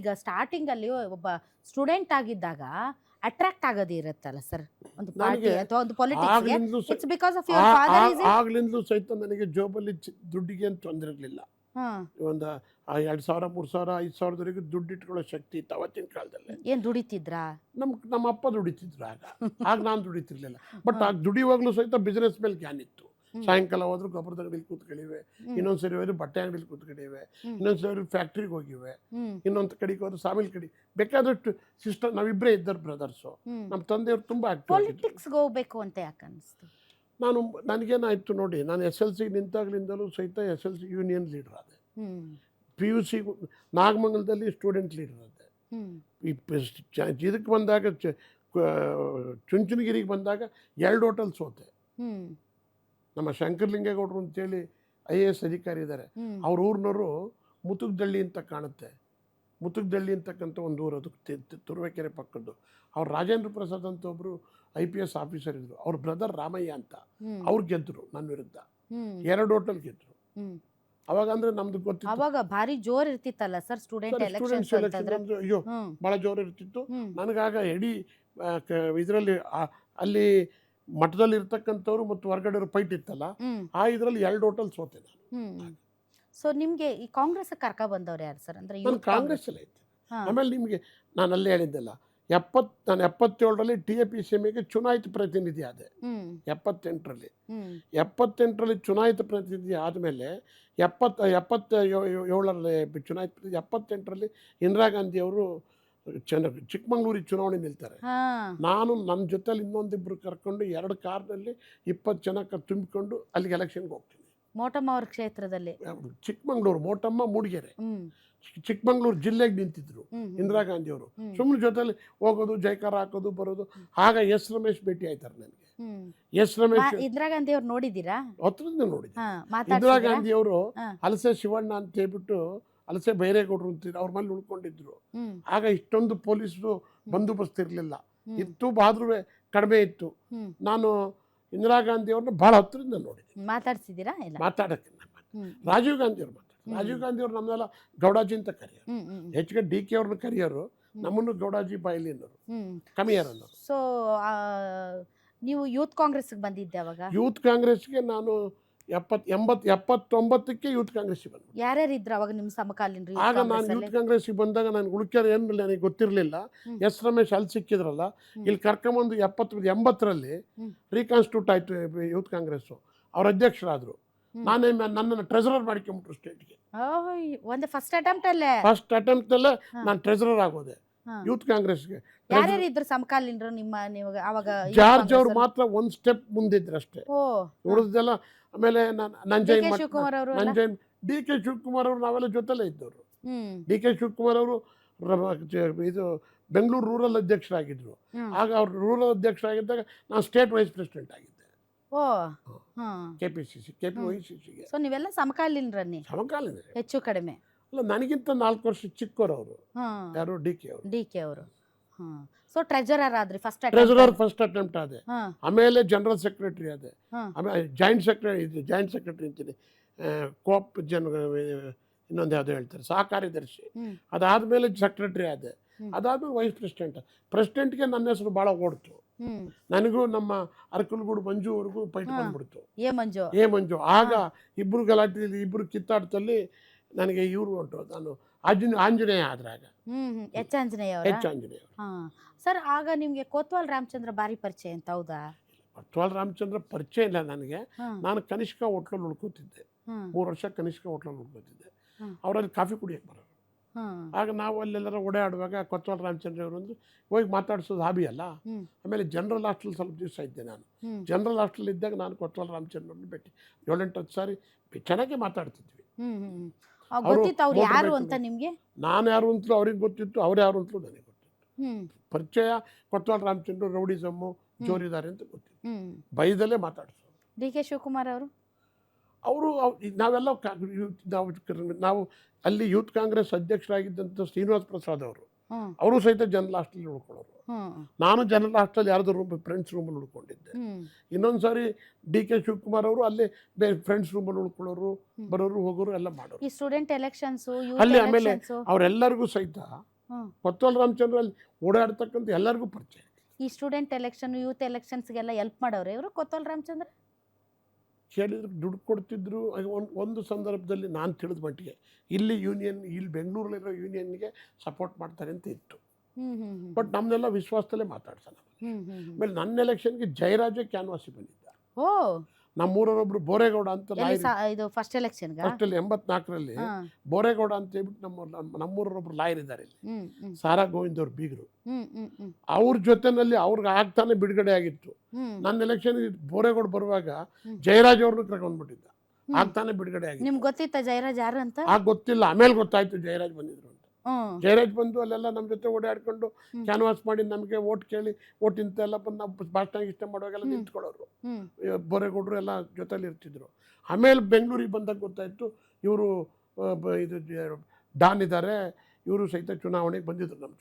ಈಗ ಸ್ಟಾರ್ಟಿಂಗ್ ಅಲ್ಲಿ ಒಬ್ಬ ಸ್ಟೂಡೆಂಟ್ ಆಗಿದ್ದಾಗ ಅಟ್ರಾಕ್ಟ್ ಆಗೋದು ಇರುತ್ತಲ್ಲ ಸರ್, ಒಂದು ಪಾರ್ಟಿ ನನಗೆ ಅಥವಾ ಒಂದು ಪೊಲಿಟಿಕ್ಸ್ಗೆ. ಆಗ್ಲಿಂದಲೂ it's because of your father is it? ಆಗ್ಲಿಂದಲೂ ಸಹಿತ ನನಗೆ ಜೋಬಲ್ಲಿ ದುಡ್ಡಿಗೆ ಏನು ತೊಂದರೆ ಇರಲಿಲ್ಲ. ಒಂದು 2,000 3,000 5,000ದವರೆಗೂ ದುಡ್ಡು ಇಟ್ಕೊಳ್ಳೋ ಶಕ್ತಿ ಇತ್ತು ಅವತ್ತಿನ ಕಾಲದಲ್ಲಿ. ಏನ್ ದುಡಿತಿದ್ರಾ? ನಮ್ಮ ಅಪ್ಪ ದುಡಿತಿದ್ರು ಆಗ ನಾನು ದುಡಿತಿರ್ಲಿಲ್ಲ. ಬಟ್ ಆಗ ದುಡಿಯುವಾಗಲೂ ಸಹಿತ ಬಿಸ್ನೆಸ್ ಮೇಲೆ ಜ್ಞಾನ ಇತ್ತು. ಸಾಯಂಕಾಲ ಹೋದ್ರು ಗೊಬ್ಬರದ ಅಂಗಡಿಲಿ ಕೂತ್ಕೊಂಡಿವೆ, ಇನ್ನೊಂದ್ಸರಿ ಹೋದ್ರೆ ಬಟ್ಟೆ ಅಂಗಡಿಲಿ ಕೂತ್ಕೊಂಡಿವೆ, ಇನ್ನೊಂದ್ಸರಿ ಫ್ಯಾಕ್ಟ್ರಿಗೆ ಹೋಗಿವೆ, ಇನ್ನೊಂದು ಕಡೆಗೆ ಹೋದ್ರೆ ಸಾಮಿಲ್ ಕಡೆ ಬೇಕಾದಷ್ಟು ಸಿಸ್ಟಮ್. ನಾವಿಬ್ಬರೇ ಇದ್ದರು ಬ್ರದರ್ಸು. ನಮ್ಮ ತಂದೆಯವರು ತುಂಬಾ ಆಕ್ಟಿವ್ ಆಗಿದ್ರು. ಪೊಲಿಟಿಕ್ಸ್ಗೆ ಹೋಗ್ಬೇಕು ಅಂತ ಯಾಕೆ ಅನಿಸ್ತು? ನನಗೇನಾಯ್ತು ನೋಡಿ, ನಾನು SLC ನಿಂತಾಗ್ಲಿಂದಲೂ ಸಹಿತ SLC ಯೂನಿಯನ್ ಲೀಡರ್ ಆದೆ. PUC ನಾಗಮಂಗಲದಲ್ಲಿ ಸ್ಟೂಡೆಂಟ್ ಲೀಡರ್ ಆದೆ. ಇದಕ್ಕೆ ಬಂದಾಗ ಚುಂಚನಗಿರಿಗೆ ಬಂದಾಗ 2 ಹೋಟೆಲ್ ಸೋತೆ. ನಮ್ಮ ಶಂಕರಲಿಂಗೇಗೌಡರು ಅಂತೇಳಿ IAS ಅಧಿಕಾರಿ ಇದ್ದಾರೆ. ಅವ್ರ ಊರಿನವರು ಮುತುಗ್ದಳ್ಳಿ ಅಂತ ಕಾಣುತ್ತೆ. ಮುತುಗ್ದಳ್ಳಿ ಅಂತಕ್ಕಂಥ ಒಂದು ಊರು, ಅದು ತುರುವೇಕೆರೆ ಪಕ್ಕದ್ದು. ಅವ್ರು ರಾಜೇಂದ್ರ ಪ್ರಸಾದ್ ಅಂತ ಒಬ್ಬರು IPS ಆಫೀಸರ್ ಇದ್ರು. ಅವ್ರ ಬ್ರದರ್ ರಾಮಯ್ಯ ಅಂತ, ಅವ್ರು ಗೆದ್ದರು ನನ್ನ ವಿರುದ್ಧ. 2 ಹೋಟೆಲ್ ಗೆದ್ದರು. ಅವಾಗ ಅಂದ್ರೆ ನಮ್ದು ಗೊತ್ತಿತ್ತು, ಅವಾಗ ಭಾರಿ ಜೋರ್ ಇರ್ತಿತ್ತಲ್ಲ ಸರ್ ಸ್ಟೂಡೆಂಟ್ ಎಲೆಕ್ಷನ್ಸ್ ಅಂತಂದ್ರೆ? ಅಯ್ಯೋ ಭಾಳ ಜೋರು ಇರ್ತಿತ್ತು. ನನಗಾಗ ಇಡೀ ಇದರಲ್ಲಿ ಅಲ್ಲಿ ಮಠದಲ್ಲಿ ಇರ್ತಕ್ಕಂಥವ್ರು ಮತ್ತು ಹೊರಗಡೆ ಫೈಟ್ ಇತ್ತಲ್ಲ, ಆ ಇದರಲ್ಲಿ 2 ಹೋಟೆಲ್ ಸೋತೆ ನಾನು. ಸೊ ನಿಮ್ಗೆ ಈ ಕಾಂಗ್ರೆಸ್ ಕರ್ಕ ಬಂದವ್ರು ಯಾರು ಸರ್? ಅಂದ್ರೆ ನಾನು ಕಾಂಗ್ರೆಸ್ ಅಲ್ಲೇ ಇದ್ದೆ. ಆಮೇಲೆ ನಿಮಗೆ ನಾನು ಅಲ್ಲೇ ಹೇಳಿದ್ದೆಲ್ಲ, ನಾನು 77ರಲ್ಲಿ TAPCMಗೆ ಚುನಾಯಿತ ಪ್ರತಿನಿಧಿ ಆದೆ. 78ರಲ್ಲಿ ಚುನಾಯಿತ ಪ್ರತಿನಿಧಿ ಆದಮೇಲೆ 77ರಲ್ಲಿ ಚುನಾಯಿತ 78ರಲ್ಲಿ ಇಂದಿರಾ ಗಾಂಧಿ ಅವರು ಚಿಕ್ಕಮಂಗ್ಳೂರಿಗೆ ಚುನಾವಣೆ ನಿಲ್ತಾರೆ. ನಾನು ನನ್ನ ಜೊತೆಲಿ ಇನ್ನೊಂದಿಬ್ಬರು ಕರ್ಕೊಂಡು 2 ಕಾರ್ನಲ್ಲಿ 20 ಜನ ತುಂಬಿಕೊಂಡು ಅಲ್ಲಿಗೆ ಎಲೆಕ್ಷನ್ಗೆ ಹೋಗ್ತೀನಿ. ಮೋಟಮ್ಮ ಅವ್ರ ಕ್ಷೇತ್ರದಲ್ಲಿ ಚಿಕ್ಕಮಂಗ್ಳೂರು, ಮೋಟಮ್ಮ, ಮೂಡಿಗೆರೆ, ಚಿಕ್ಕಮಂಗ್ಳೂರು ಜಿಲ್ಲೆಗೆ ನಿಂತಿದ್ರು ಇಂದಿರಾ ಗಾಂಧಿ ಅವರು. ಸುಮ್ಮನೆ ಜೊತೆಲಿ ಹೋಗೋದು, ಜೈಕಾರ ಹಾಕೋದು, ಬರೋದು. ಆಗ S ರಮೇಶ್ ಭೇಟಿ ಆಯ್ತಾರೆ ನನಗೆ. S ರಮೇಶ್ ಇಂದಿರಾ ಗಾಂಧಿ ಅವ್ರು ನೋಡಿದ್ದೀರಾ? ಹತ್ರದಿಂದ ನೋಡಿದ್ದೆ. ಇಂದಿರಾ ಗಾಂಧಿ ಅವರು ಹಲಸೆ ಶಿವಣ್ಣ ಅಂತ ಹೇಳ್ಬಿಟ್ಟು, ಹಲಸೆ ಬೈರೇಗೌಡರು ಅಂತಿದ್ರು, ಅವ್ರ ಮೇಲೆ ಉಳ್ಕೊಂಡಿದ್ರು. ಆಗ ಇಷ್ಟೊಂದು ಪೊಲೀಸರು ಬಂದೋಬಸ್ತ್ ಇರಲಿಲ್ಲ, ಇತ್ತು, ಆದ್ರೂ ಕಡಿಮೆ ಇತ್ತು. ನಾನು ಇಂದಿರಾ ಗಾಂಧಿ ಅವ್ರನ್ನ ಭಾಳ ಹತ್ರದಿಂದ ನೋಡಿದ್ದೆ. ಮಾತಾಡ್ಸಿದ್ದೀರಾ? ಮಾತಾಡಕ್ಕೆ ರಾಜೀವ್ ಗಾಂಧಿ ಅವ್ರು ರಾಜೀವ್ ಗಾಂಧಿ ಅವ್ರು ನಮ್ಮೆಲ್ಲ ಗೌಡಾಜಿ ಅಂತ ಕರೆಯೋರು. ಹೆಚ್ಚಿಗೆ DK ಅವ್ರನ್ನ ಕರೆಯೋರು, ನಮ್ಮನ್ನು ಗೌಡಾಜಿ ಬಾಯ್ಲಿ ಅನ್ನೋರು, ಕಮಿಯರ್ ಅನ್ನೋರು. ಸೊ ನೀವು ಯೂತ್ ಕಾಂಗ್ರೆಸ್ಗೆ ಬಂದಿದ್ದೆ ಅವಾಗ? ಯೂತ್ ಕಾಂಗ್ರೆಸ್ಗೆ ನಾನು 79ಕ್ಕೆ ಯೂತ್ ಕಾಂಗ್ರೆಸ್ಗೆ ಬಂದೆ. ಯಾರ್ಯಾರು ಇದ್ರು ಅವಾಗ ನಿಮ್ಮ ಸಮಕಾಲೀನರು? ಆಗ ನಾನು ಯೂತ್ ಕಾಂಗ್ರೆಸ್ಗೆ ಬಂದಾಗ ನನಗೆ ಉಳ್ಕ್ಯಾರ ಏನು ನನಗೆ ಗೊತ್ತಿರಲಿಲ್ಲ. S ರಮೇಶ್ ಅಲ್ಲಿ ಸಿಕ್ಕಿದ್ರಲ್ಲ, ಇಲ್ಲಿ ಕರ್ಕೊಂಬಂದು 80ರಲ್ಲಿ ರೀಕಾನ್ಸ್ಟಿಟ್ಯೂಟ್ ಆಯ್ತು ಯೂತ್ ಕಾಂಗ್ರೆಸ್. ಅವ್ರ ಅಧ್ಯಕ್ಷರಾದ್ರು. ನಾನೇ ನನ್ನನ್ನು ಟ್ರೆಜರರ್ ಮಾಡ್ಕೊಂಬಿಟ್ರು ಸ್ಟೇಟ್ಗೆ. ಒಂದು ಫಸ್ಟ್ ಅಟೆಂಪ್ಟ್ ಅಲ್ಲೇ ನಾನು ಟ್ರೆಜರರ್ ಆಗೋದೆ ಯೂತ್ ಕಾಂಗ್ರೆಸ್ಗೆ. ಯಾರ್ಯಾರು ಇದ್ರು ಸಮಕಾಲೀನರು ನಿಮ್ಮ? ನೀವು ಅವಾಗ ಜಾರ್ಜ್ ಅವ್ರು ಮಾತ್ರ ಒಂದು ಸ್ಟೆಪ್ ಮುಂದಿದ್ರು ಅಷ್ಟೇ, ಉಳಿದೆಲ್ಲ. ಆಮೇಲೆ ನಂಜಯ್ DK ಶಿವಕುಮಾರ್ ಅವರು ನಾವೆಲ್ಲ ಜೊತೆಲೇ ಇದ್ದವರು. DK ಶಿವಕುಮಾರ್ ಅವರು ಇದು ಬೆಂಗಳೂರು ರೂರಲ್ ಅಧ್ಯಕ್ಷರಾಗಿದ್ರು. ಆಗ ಅವ್ರು ರೂರಲ್ ಅಧ್ಯಕ್ಷರಾಗಿದ್ದಾಗ ನಾನು ಸ್ಟೇಟ್ ವೈಸ್ ಪ್ರೆಸಿಡೆಂಟ್ ಆಗಿದ್ದೆ. KPCC KPYCCಗೆ. ಸೊ ನೀವೆಲ್ಲ ಸಮಕಾಲೀನರನ್ನೇ? ಸಮಕಾಲೀನ, ಹೆಚ್ಚು ಕಡಿಮೆ ಅಲ್ಲ, ನನಗಿಂತ 4 ವರ್ಷ ಚಿಕ್ಕವರು ಅವರು. ಯಾರು? DK ಅವರು. ಸೊ ಟ್ರೆಜರರ್ ಆದ್ರಿ? ಫಸ್ಟ್ ಅಟೆಂಪ್ಟ್ ಆದೆ. ಆಮೇಲೆ ಜನರಲ್ ಸೆಕ್ರೆಟರಿ ಆದೆ. ಆಮೇಲೆ ಜಾಯಿಂಟ್ ಸೆಕ್ರೆಟರಿ ಅಂತೀನಿ, ಕೋಪ್ ಇನ್ನೊಂದು ಯಾವುದೋ ಹೇಳ್ತಾರೆ, ಸಹ ಕಾರ್ಯದರ್ಶಿ. ಅದಾದ್ಮೇಲೆ ಸೆಕ್ರೆಟರಿ ಆದೆ. ಅದಾದ್ಮೇಲೆ ವೈಸ್ ಪ್ರೆಸಿಡೆಂಟ್ಗೆ ನನ್ನ ಹೆಸರು ಭಾಳ ಓಡ್ತು. ನನಗೂ ನಮ್ಮ ಅರಕಲಗೂಡು ಮಂಜುವರೆಗೂ ಫೈಟ್ ಬಂದ್ಬಿಡ್ತು. ಎ ಮಂಜು. ಆಗ ಇಬ್ರು ಗಲಾಟೆಯಲ್ಲಿ, ಇಬ್ರು ಕಿತ್ತಾಟದಲ್ಲಿ ನನಗೆ ಇವರು ಹೊಂಟು. ನಾನು ಆಂಜನೇಯ ಆದ್ರಾಗ H ಆಂಜನೇಯ. ಸರ್ ಆಗ ನಿಮ್ಗೆ ಕೋತ್ವಾಲ್ ರಾಮಚಂದ್ರ ಬಾರಿ ಪರಿಚಯ ಅಂತ? ಹೌದಾ? ಕೋತ್ವಾಲ್ ರಾಮಚಂದ್ರ ಪರಿಚಯ ಇಲ್ಲ ನನಗೆ. ನಾನು ಕನಿಷ್ಕ ಹೋಟ್ಲಲ್ಲಿ ಉಳ್ಕೋತಿದ್ದೆ, 3 ವರ್ಷ ಕನಿಷ್ಕ ಹೋಟ್ಲಲ್ಲಿ ಉಳ್ಕೋತಿದ್ದೆ. ಅವರಲ್ಲಿ ಕಾಫಿ ಕುಡಿಯಕ್ಕೆ ಬರೋರು. ಆಗ ನಾವು ಅಲ್ಲೆಲ್ಲರ ಓಡಾಡುವಾಗ ಕೊತ್ವಾಲ್ ರಾಮಚಂದ್ರ ಅವರು ಒಂದು ಹೋಗಿ ಮಾತಾಡ್ಸೋದು ಹಾಬಿ ಅಲ್ಲ. ಆಮೇಲೆ ಜನರಲ್ ಹಾಸ್ಟೆಲ್ ಸ್ವಲ್ಪ ದಿವಸ ಇದ್ದೆ ನಾನು. ಜನರಲ್ ಹಾಸ್ಟೆಲ್ ಇದ್ದಾಗ ನಾನು ಕೊತ್ವಾಲ್ ರಾಮಚಂದ್ರವ್ರನ್ನ ಭೇಟಿ 7-8 ಸಾರಿ ಚೆನ್ನಾಗಿ ಮಾತಾಡ್ತಿದ್ವಿ. ನಾನು ಯಾರು ಅಂತಲೂ ಅವ್ರಿಗೆ ಗೊತ್ತಿತ್ತು, ಅವ್ರು ಯಾರು ಅಂತಲೂ ನನಗೆ ಗೊತ್ತಿತ್ತು. ಪರಿಚಯ ಕೊತ್ವಾಲ್ ರಾಮಚಂದ್ರ ರೌಡಿಸಮ್ಮು ಜೋರಿದ್ದಾರೆ ಅಂತ ಗೊತ್ತಿತ್ತು. ಬೈದಲ್ಲೇ ಮಾತಾಡ್ಸೋರು. DK ಶಿವಕುಮಾರ್ ಅವರು ನಾವೆಲ್ಲ ನಾವು ಅಲ್ಲಿ ಯೂತ್ ಕಾಂಗ್ರೆಸ್ ಅಧ್ಯಕ್ಷರಾಗಿದ್ದಂಥ ಶ್ರೀನಿವಾಸ್ ಪ್ರಸಾದ್ ಅವರು ಸಹಿತ ಜನರಲ್ ಹಾಸ್ಟೆಲ್ ಉಳ್ಕೊಳ್ಳೋರು. ನಾನು ಜನರಲ್ ಹಾಸ್ಟೆಲ್ ಯಾರ್ದು ಫ್ರೆಂಡ್ಸ್ ರೂಮಲ್ಲಿ ಉಳ್ಕೊಂಡಿದ್ದೆ. ಇನ್ನೊಂದು ಸಾರಿ DK ಶಿವಕುಮಾರ್ ಅವರು ಅಲ್ಲೇ ಫ್ರೆಂಡ್ಸ್ ರೂಮಲ್ಲಿ ಉಳ್ಕೊಳ್ಳೋರು, ಬರೋರು, ಹೋಗೋರು ಎಲ್ಲ ಮಾಡೋರು. ಸ್ಟೂಡೆಂಟ್ ಎಲೆಕ್ಷನ್ಸ್ ಅಲ್ಲಿ. ಆಮೇಲೆ ಅವರೆಲ್ಲರಿಗೂ ಸಹಿತ ಹ್ಮ್. ಕೊತ್ವಾಲ್ ರಾಮಚಂದ್ರ ಅಲ್ಲಿ ಓಡಾಡ್ತಕ್ಕಂಥ ಎಲ್ಲರಿಗೂ ಪರಿಚಯ. ಈ ಸ್ಟೂಡೆಂಟ್ ಎಲೆಕ್ಷನ್ ಯೂತ್ ಎಲೆಕ್ಷನ್ಸ್ಗೆಲ್ಲ ಹೆಲ್ಪ್ ಮಾಡೋರು ಇವರು ಕೊತ್ವಾಲ್ ರಾಮಚಂದ್ರ? ಕೇಳಿದ್ರೆ ದುಡ್ಡು ಕೊಡ್ತಿದ್ರು. ಒಂದು ಸಂದರ್ಭದಲ್ಲಿ ನಾನು ತಿಳಿದ ಮಟ್ಟಿಗೆ ಇಲ್ಲಿ ಬೆಂಗಳೂರಲ್ಲಿರೋ ಯೂನಿಯನ್ಗೆ ಸಪೋರ್ಟ್ ಮಾಡ್ತಾರೆ ಅಂತ ಇತ್ತು. ಬಟ್ ನಮ್ಮನ್ನೆಲ್ಲ ವಿಶ್ವಾಸದಲ್ಲೇ ಮಾತಾಡ್ಸೋಣ. ಆಮೇಲೆ ನನ್ನ ಎಲೆಕ್ಷನ್ಗೆ ಜಯರಾಜೇ ಕ್ಯಾನ್ವಾಸಿ ಬಂದಿದ್ದ. ಓ, ನಮ್ಮೂರೊಬ್ಬರು ಬೋರೇಗೌಡ ಅಂತ ಇದು ಫಸ್ಟ್ ಎಲೆಕ್ಷನ್ ಫಸ್ಟಲ್ಲಿ 84ರಲ್ಲಿ ಬೋರೇಗೌಡ ಅಂತ ಹೇಳ್ಬಿಟ್ಟು ನಮ್ಮೂರೊಬ್ಬರು ಲಾಯರ್ ಇದ್ದಾರೆ ಇಲ್ಲಿ, ಸಾರಾ ಗೋವಿಂದ್ ಅವ್ರ ಬೀಗರು. ಅವ್ರ ಜೊತೆನಲ್ಲಿ ಅವ್ರಿಗೆ ಆಗ್ತಾನೆ ಬಿಡುಗಡೆ ಆಗಿತ್ತು. ನನ್ನ ಎಲೆಕ್ಷನ್ ಬೋರೇಗೌಡ ಬರುವಾಗ ಜಯರಾಜ್ ಅವ್ರನ್ನ ಕರ್ಕೊಂಡ್ಬಿಟ್ಟಿದ್ದ, ಆಗ್ತಾನೆ ಬಿಡುಗಡೆ ಆಗಿತ್ತು. ನಿಮ್ಗೆ ಗೊತ್ತಿತ್ತ ಜಯರಾಜ್ ಯಾರು ಅಂತ? ಗೊತ್ತಿಲ್ಲ, ಆಮೇಲೆ ಗೊತ್ತಾಯ್ತು ಜಯರಾಜ್ ಬಂದಿದ್ರು ಅಂತ. ಜಯರಾಜ್ ಬಂದು ಅಲ್ಲೆಲ್ಲ ನಮ್ಮ ಜೊತೆ ಓಡಾಡ್ಕೊಂಡು ಕ್ಯಾನ್ವಾಸ್ ಮಾಡಿ ನಮಗೆ ಓಟ್ ಕೇಳಿ ಓಟ್ ಇಂತೆಲ್ಲ ಬಂದು ನಾವು ಭಾಷಣ ಇಷ್ಟ ಮಾಡುವಾಗೆಲ್ಲ ನಿಂತ್ಕೊಳ್ಳೋರು. ಬೋರೇಗೌಡರು ಎಲ್ಲ ಜೊತೆಲಿ ಇರ್ತಿದ್ರು. ಆಮೇಲೆ ಬೆಂಗಳೂರಿಗೆ ಬಂದಾಗ ಗೊತ್ತಾಯ್ತು ಇವರು ಇದು ಡಾನ್ ಇದ್ದಾರೆ, ಇವರು ಸಹಿತ ಚುನಾವಣೆಗೆ ಬಂದಿದ್ರು ನಮ್ಮ